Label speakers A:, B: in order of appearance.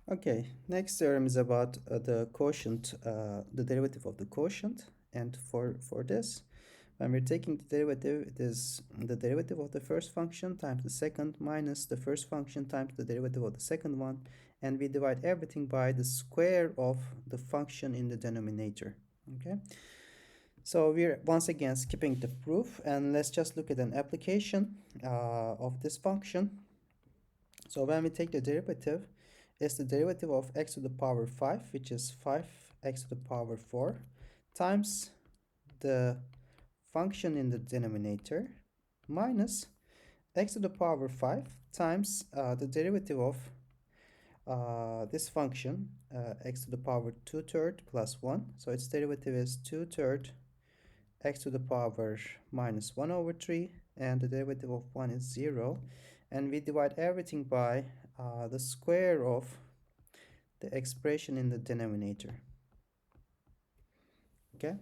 A: Okay, next theorem is about the quotient, the derivative of the quotient. And for this, when we're taking the derivative, it is the derivative of the first function times the second minus the first function times the derivative of the second one. And we divide everything by the square of the function in the denominator. Okay, so we're once again skipping the proof, and let's just look at an application of this function. So when we take the derivative, it's the derivative of x to the power 5, which is 5x to the power 4, times the function in the denominator minus x to the power 5 times the derivative of this function, x to the power 2/3 plus 1. So its derivative is 2/3 x to the power minus 1 over 3, and the derivative of 1 is 0. And we divide everything by the square of the expression in the denominator. Okay,